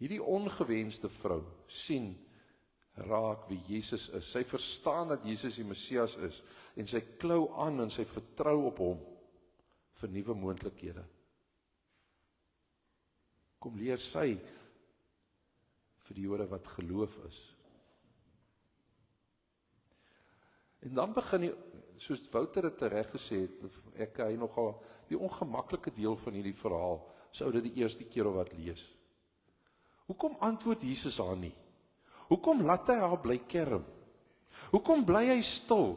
Hierdie ongewenste vrou sien raak wie Jesus is. Sy verstaan dat Jesus die Messias is en sy klou aan en sy vertrou op hom vir nuwe moontlikhede. Kom leer sy vir die Jode wat geloof is. En dan begin hy, soos Wouter het reg gesê het, hy nogal die ongemaklike deel van hierdie verhaal, sou dit die eerste keer of wat lees. Hoekom antwoord Jesus haar nie? Hoekom laat hy haar bly kerm? Hoekom bly hy stil?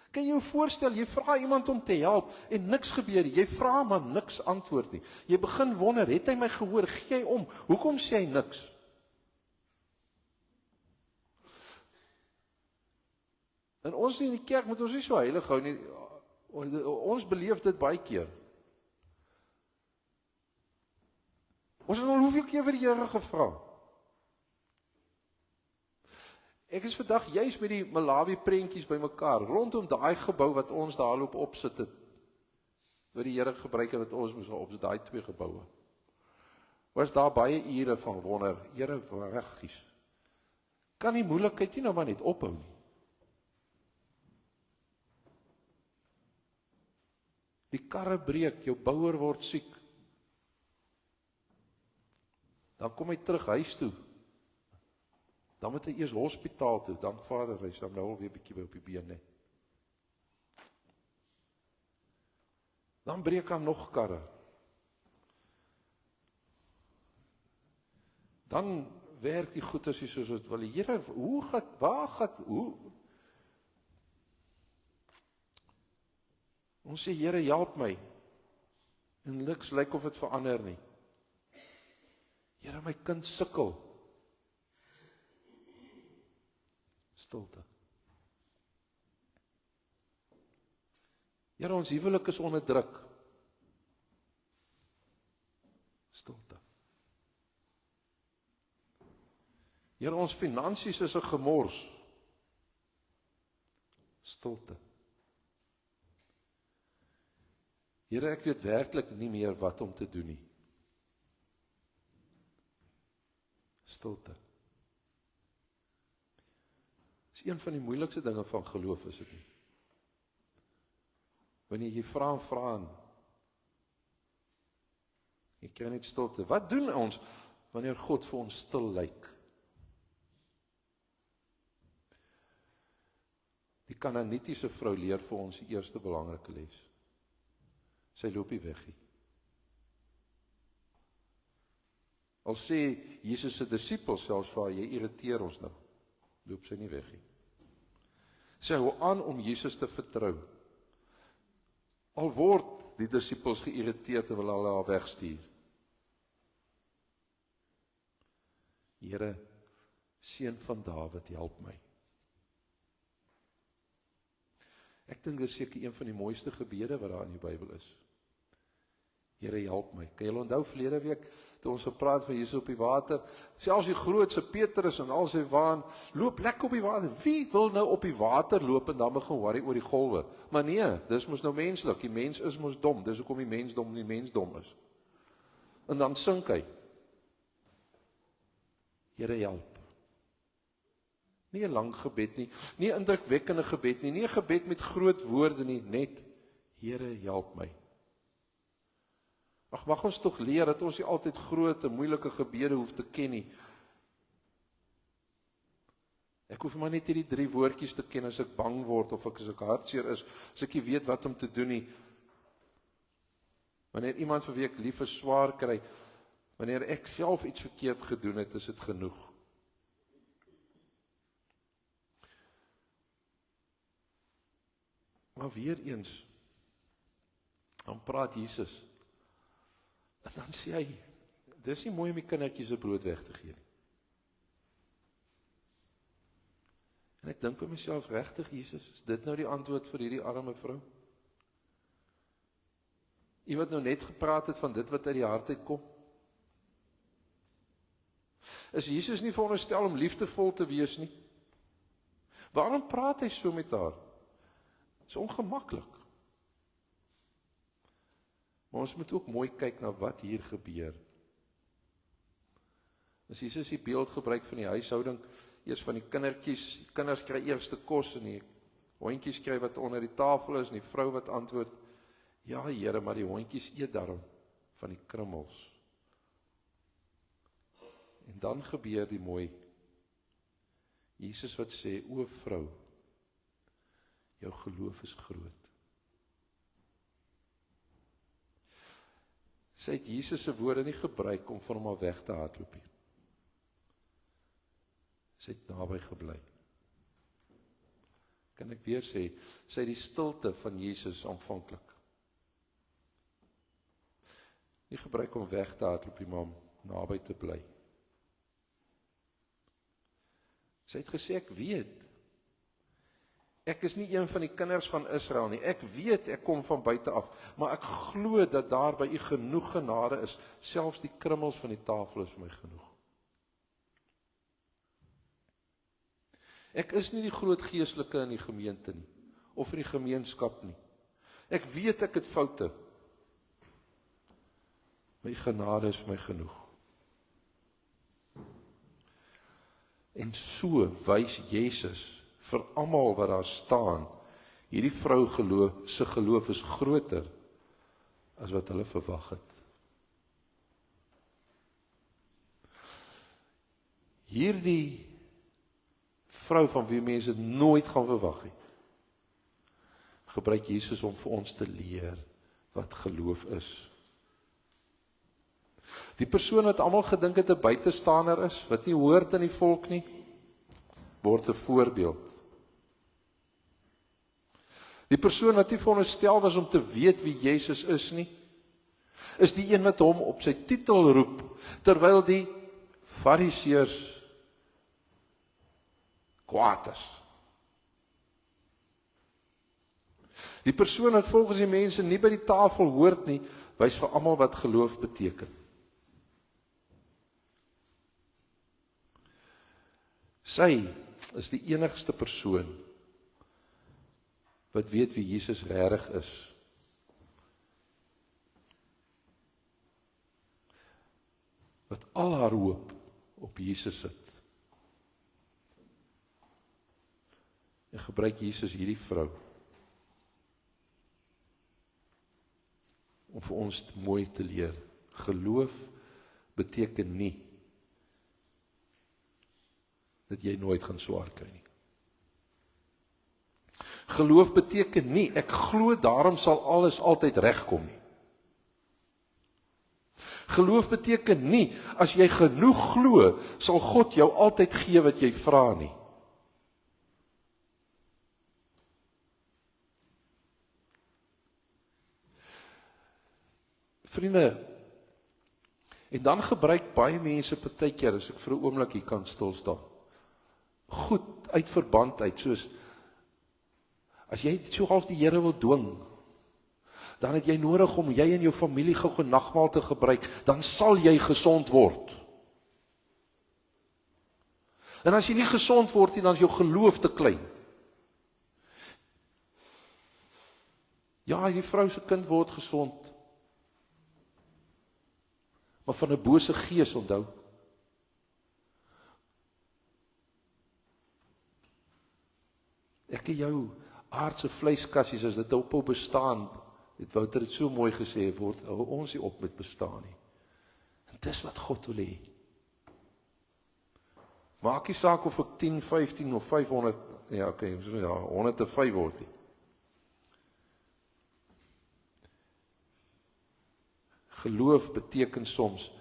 Kan jy jou voorstel, jy vra iemand om te help en niks gebeur nie. Jy vra maar niks antwoord nie. Jy begin wonder, het hy my gehoor? Gee hy om? Hoekom sê hy niks? En ons in die kerk moet ons nie so heilig hou nie. Ons beleef dit baie keer. Ons het al hoeveel keer vir die Here gevra. Ek is vandag juis met die Malawi prentjies bymekaar, rondom daai gebou wat ons daar loop opsit het, wat die Here gebruik het, wat ons moes opsit, daai 2 geboue. Was daar baie ure van wonder, Here, reggies, kan die moeilikheid nie nou maar net ophou nie. Die karre breek, jou bouer word siek. Dan kom hy terug huis toe. Dan moet hy eers hospitaal toe, dan Vader, hy is dan nou alweer bietjie op die been, nee. Dan breek aan nog karre. Dan werk die goeders nie soos wat wil. Here, hoe? Ons sê, Here, help my. En niks lyk of dit verander nie. Here, my kind sukkel. Stilte. Here, ons huwelik is onder druk. Stilte. Here, ons finansies is 'n gemors. Stilte. Here, ek weet werklik nie meer wat om te doen nie. Stilte. Dis een van die moeilikste dinge van geloof, is dit nie? Wanneer jy vra en jy kry net stilte. Wat doen ons wanneer God vir ons stil lyk? Die Kanaanitiese vrou leer vir ons die eerste belangrike les. Sy loop nie weg nie. Al sê Jesus se disippels selfs vir haar, jy irriteer ons nou. Loop sy nie weg nie. Sy hou aan om Jesus te vertrou. Al word die disippels geïrriteerd en wil hulle haar wegstuur. Here, Seun van Dawid, help my. Ek dink dit is seker een van die mooiste gebede wat daar in die Bybel is. Here, help my. Kan julle onthou verlede week, toe ons gepraat van Jesus op die water, selfs die grootste Petrus en al sy waan, loop lekker op die water. Wie wil nou op die water loop en dan begin worry oor die golwe? Maar nee, dis mos nou menslik. Die mens is mos dom, dis hoekom die mensdom is. En dan sink hy. Here, help. Nie 'n lang gebed nie, nie 'n indrukwekkende gebed nie, nie 'n gebed met groot woorde nie, net, Here, help my. Ag, mag ons tog leer dat ons nie altyd groot en moeilike gebede hoef te ken nie. Ek hoef maar net hierdie 3 woordjies te ken as ek bang word of as ek hartseer is, as ek nie weet wat om te doen nie. Wanneer iemand vir wie ek lief is swaar kry, wanneer ek self iets verkeerd gedoen het, is dit genoeg. Maar weer eens, dan praat Jesus, en dan sê hy, dis nie mooi om die kindertjies se brood weg te gee nie. En ek dink by myself, regtig Jesus, is dit nou die antwoord vir hierdie arme vrou? Jy wat nou net gepraat het van dit wat uit die hart uitkom? Is Jesus nie veronderstel om liefdevol te wees nie? Waarom praat hy so met haar? Dit is ongemaklik. Maar ons moet ook mooi kyk na wat hier gebeur. As Jesus die beeld gebruik van die huishouding, eers van die kindertjies, die kinders kry eerste kos en die hondjies kry wat onder die tafel is en die vrou wat antwoord, Ja, Here, maar die hondjies eet daarom van die krummels. En dan gebeur die mooi. Jesus wat sê, o vrou, jou geloof is groot. Sy het Jesus se woorde nie gebruik om van hom af weg te hardloop nie. Sy het naby gebly. Kan ek weer sê, sy het die stilte van Jesus aanvanklik. Nie gebruik om weg te hardloop nie, maar om naby te bly. Sy het gesê, ek weet, ek is nie een van die kinders van Israel nie, ek weet, ek kom van buite af, maar ek glo dat daar by u genoeg genade is, selfs die krummels van die tafel is vir my genoeg. Ek is nie die groot geestelike in die gemeente nie, of in die gemeenskap nie. Ek weet ek het foute. My genade is vir my genoeg. En so wys Jesus vir almal wat daar staan, hierdie vrou se geloof is groter as wat hulle verwag het. Hierdie vrou van wie mense nooit gaan verwag het, gebruik Jesus om vir ons te leer wat geloof is. Die persoon wat almal gedink het 'n buitestander is, wat nie hoort in die volk nie, word 'n voorbeeld. Die persoon wat nie veronderstel was om te weet wie Jesus is nie, is die een wat hom op sy titel roep, terwyl die Fariseërs kwaad is. Die persoon wat volgens die mense nie by die tafel hoort nie, wys vir almal wat geloof beteken. Sy is die enigste persoon wat weet wie Jesus regtig is. Wat al haar hoop op Jesus sit. En gebruik Jesus hierdie vrou om vir ons mooi te leer. Geloof beteken nie dat jy nooit gaan swaar kry nie. Geloof beteken nie, ek glo daarom sal alles altyd regkom nie. Geloof beteken nie, as jy genoeg glo, sal God jou altyd gee wat jy vra nie. Vriende, en dan gebruik baie mense partykeer, as ek vir 'n oomblik hier kan stil staan, goed uit verband uit, soos, as jy so half die Here wil dwing, dan het jy nodig om jy en jou familie gou nagmaal te gebruik, dan sal jy gesond word. En as jy nie gesond word nie, dan is jou geloof te klein. Ja, die vrou se kind word gesond, maar van 'n bose gees, onthou. Ek en jou aardse vleiskassies, as dit ophou bestaan, het Wouter het so mooi gesê, hou ons nie op met bestaan nie. En dis wat God wil hê. Maak nie saak of ek 10, 15 of 500, ja, okay, 105 word nie. Geloof beteken soms,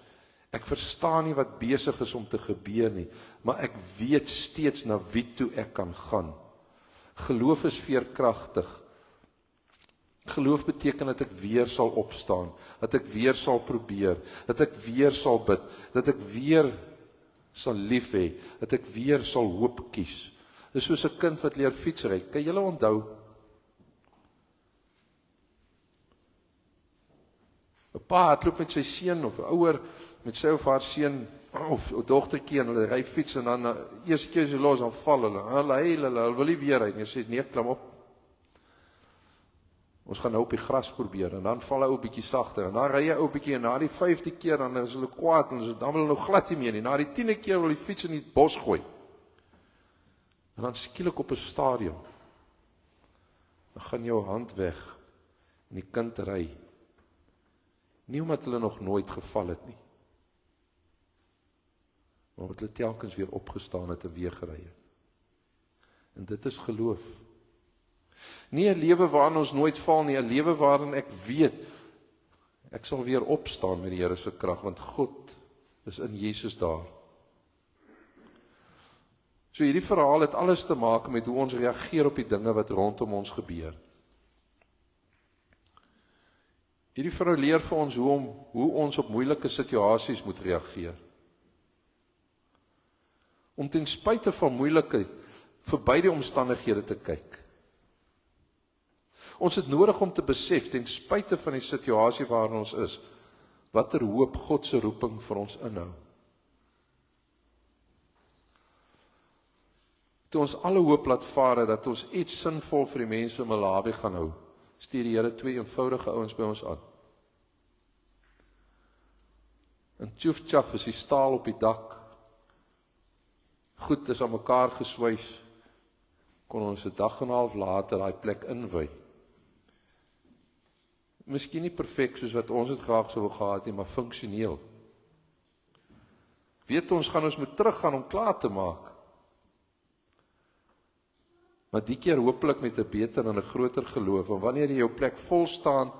ek verstaan nie wat besig is om te gebeur nie, maar ek weet steeds na wie toe ek kan gaan. Geloof is veerkragtig. Geloof beteken dat ek weer sal opstaan, dat ek weer sal probeer, dat ek weer sal bid, dat ek weer sal lief hê, dat ek weer sal hoop kies. Dis soos 'n kind wat leer fietsry. Kan julle onthou? 'n Pa hardloop met sy seun, of 'n ouer met sy of haar seun, of 'n dogtertjie, en hulle ry fiets, en dan eerste keer as jy los, dan val hulle wil nie weer ry nie, sê, nee, klim op. Ons gaan nou op die gras probeer, en dan val hy ou bietjie sagter, en dan ry hy ou bietjie, en na die 5de keer, dan is hulle kwaad, en dan wil hulle nou glad nie meer nie, na die 10de keer wil die fiets in die bos gooi, en dan skielik op 'n stadium, dan gaan jou hand weg, en die kind ry. Nie omdat hulle nog nooit geval het nie, maar omdat hulle telkens weer opgestaan het en weer gery het. En dit is geloof. Nie 'n lewe waarin ons nooit val nie, 'n lewe waarin ek weet, ek sal weer opstaan met die Here se krag, want God is in Jesus daar. So hierdie verhaal het alles te maak met hoe ons reageer op die dinge wat rondom ons gebeur. Hierdie vrou leer vir ons hoe ons op moeilike situasies moet reageer. Om ten spyte van moeilikheid verby die omstandighede te kyk. Ons het nodig om te besef, ten spyte van die situasie waarin ons is, watter hoop God se roeping vir ons inhou. Toe ons alle hoop laat vare dat ons iets sinvol vir die mense in Malawi gaan hou, stuur die Here 2 eenvoudige ouens by ons aan. En tjoef tjaf is die staal op die dak. Goed is aan mekaar geswys. Kon ons 'n dag en 'n half later daai plek inwy. Miskien nie perfek soos wat ons het graag sou gehad nie, maar funksioneel. Weet ons gaan ons moet teruggaan om klaar te maak. Maar die keer hopelik met 'n beter en 'n groter geloof. En wanneer jy jou plek vol staan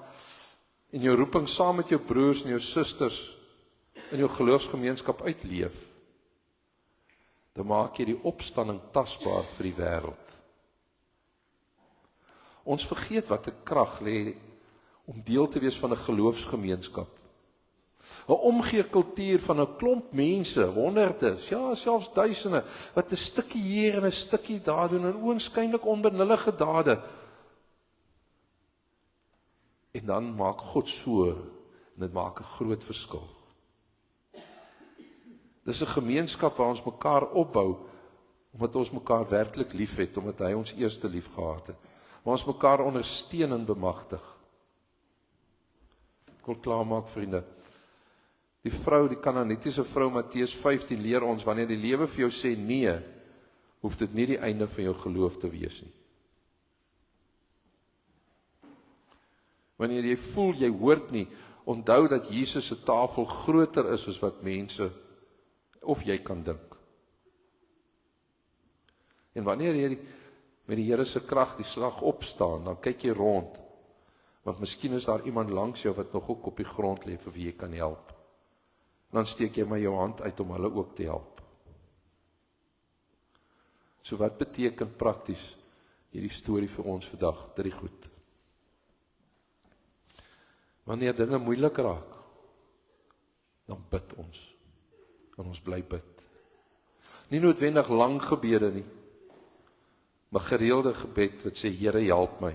en jou roeping saam met jou broers en jou susters in jou geloofsgemeenskap uitleef, dan maak jy die opstanding tasbaar vir die wêreld. Ons vergeet wat 'n krag lê om deel te wees van 'n geloofsgemeenskap. 'n Omgee kultuur van 'n klomp mense, honderde, ja selfs duisende, wat 'n stukkie hier en 'n stukkie daar doen, en oënskynlik onbenullige dade. En dan maak God so, en dit maak 'n groot verskil. Dis 'n gemeenskap waar ons mekaar opbou, omdat ons mekaar werklik lief het, omdat hy ons eerste lief gehad het. Waar ons mekaar ondersteun en bemagtig. Ek wil klaarmaak, vriende. Die vrou, die Kanaanitiese vrou, Matteus 15, leer ons, wanneer die lewe vir jou sê nee, hoef dit nie die einde van jou geloof te wees nie. Wanneer jy voel, jy hoort nie, onthou dat Jesus se tafel groter is as wat mense of jy kan dink. En wanneer jy met die Here se krag die slag opstaan, dan kyk jy rond, want miskien is daar iemand langs jou wat nog ook op die grond lê vir wie jy kan help. Dan steek jy maar jou hand uit om hulle ook te help. So wat beteken prakties hierdie storie vir ons vandag? 3 goed. Wanneer dinge moeilik raak, dan bid ons. En ons bly bid. Nie noodwendig lang gebede nie, maar gereelde gebed wat sê, Here, help my.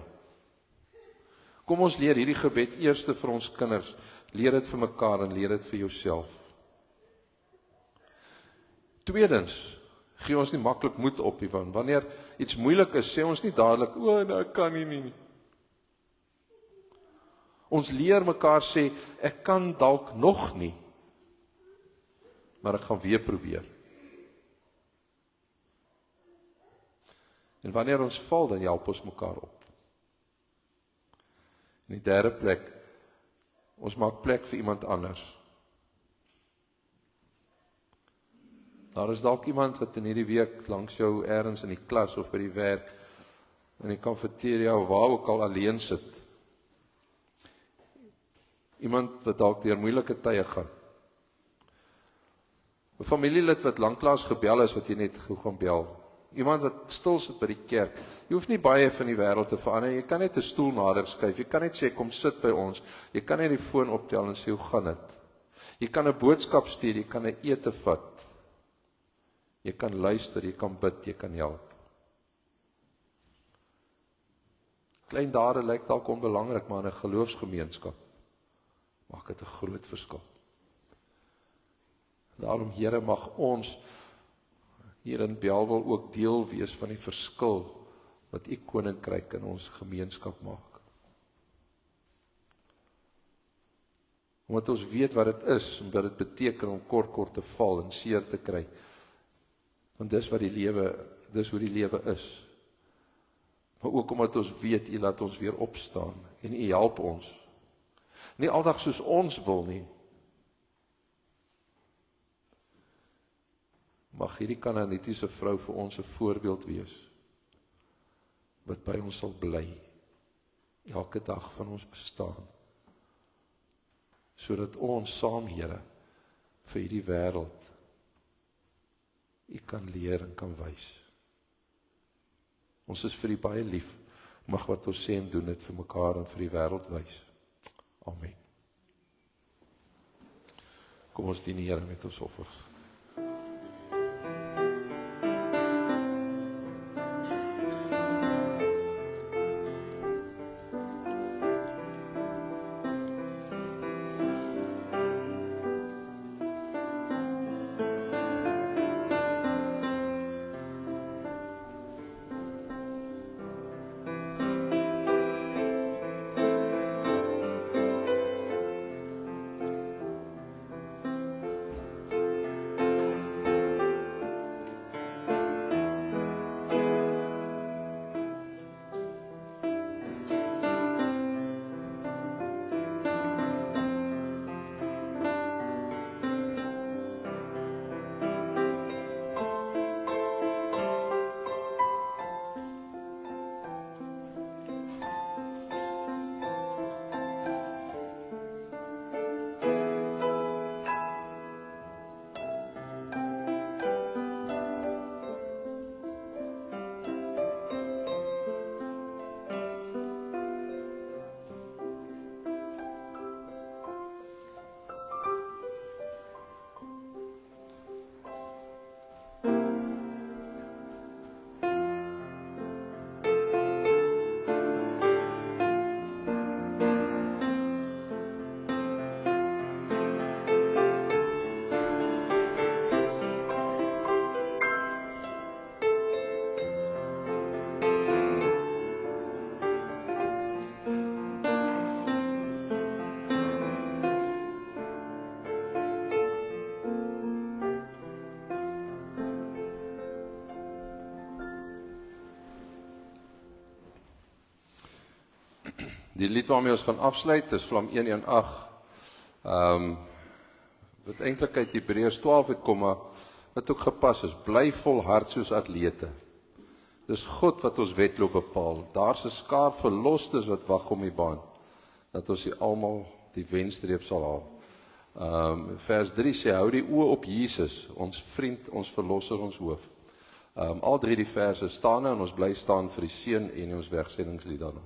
Kom ons leer hierdie gebed eers vir ons kinders, leer dit vir mekaar en leer dit vir jouself. Tweedens, gee ons nie maklik moed op nie, want wanneer iets moeilik is, sê ons nie dadelik, nou ek kan nie. Ons leer mekaar sê, ek kan dalk nog nie, maar ek gaan weer probeer. En wanneer ons val, dan help ons mekaar op. In die derde plek, ons maak plek vir iemand anders. Daar is dalk iemand wat in hierdie week langs jou ergens in die klas of by die werk, in die kafeteria of waar ook al alleen sit. Iemand wat dalk deur moeilike tye gaan. 'n Familielid wat lanklaas gebel is, wat jy net gou gaan bel. Iemand wat stil sit by die kerk. Jy hoef nie baie van die wêreld te verander. Jy kan net 'n stoel nader skuif. Jy kan net sê, kom sit by ons. Jy kan net die foon optel en sê, hoe gaan dit? Jy kan 'n boodskap stuur, jy kan 'n ete vat. Jy kan luister, jy kan bid, jy kan help. Klein dade lyk dalk onbelangrik, maar in 'n geloofsgemeenskap maak dit 'n groot verskil. Daarom, Here, mag ons hier in Bellville ook deel wees van die verskil wat U koninkryk in ons gemeenskap maak. Omdat ons weet wat dit is, omdat dit beteken om kort te val en seer te kry. Want dis wat dis hoe die lewe is. maar ook omdat ons weet, U laat ons weer opstaan, en U help ons. Nie aldag soos ons wil nie. Mag hierdie Kanaanitiese vrou vir ons 'n voorbeeld wees, wat by ons sal bly, elke dag van ons bestaan, sodat ons saam, Here, vir hierdie wêreld U kan leer en kan wys. Ons is vir U baie lief, mag wat ons sê en doen dit vir mekaar en vir die wêreld wys. Amen. Kom ons dien die Here met ons offers. Die lied waarmee ons gaan afsluit is Psalm 118, wat eintlik uit Hebreërs 12 uitkom, maar wat ook gepas is, bly volhard soos atlete. Dis God wat ons wedloop bepaal, daar's 'n skaar verlostes wat wag om die baan, dat ons almal die wenstreep sal haal. Vers 3 sê, hou die oë op Jesus, ons vriend, ons verlosser, ons hoof. Al drie die verse staan en ons bly staan vir die seën en ons wegsendingslied daarna.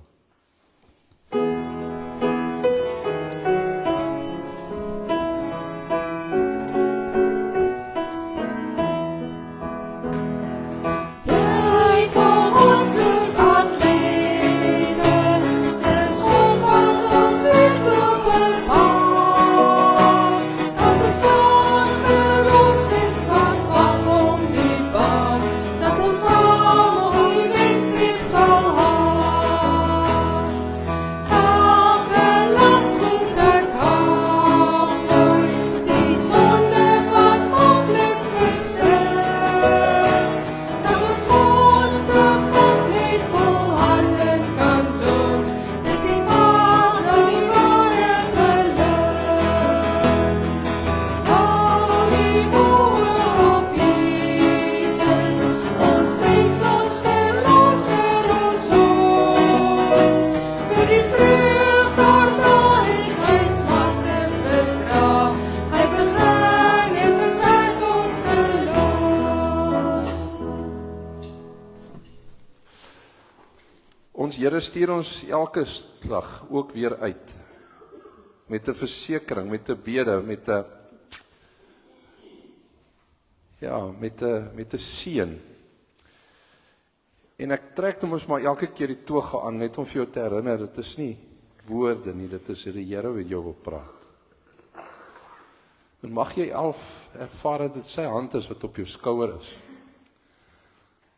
Here stuur ons elke slag ook weer uit, met 'n versekering, met 'n bede, met 'n seën. En ek trek nou mos maar elke keer die toga aan, net om vir jou te herinner, dit is nie woorde nie, dit is die Here wat jou wil praat. En mag jy ervaar dat dit sy hand is wat op jou skouer is.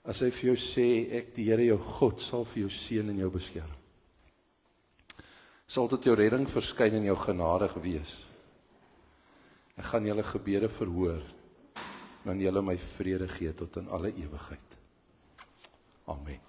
As hy vir jou sê, ek die Here jou God sal vir jou seën en jou beskerm. Sal tot jou redding verskyn en jou genadig wees. Ek gaan julle gebede verhoor, en julle my vrede gee tot in alle ewigheid. Amen.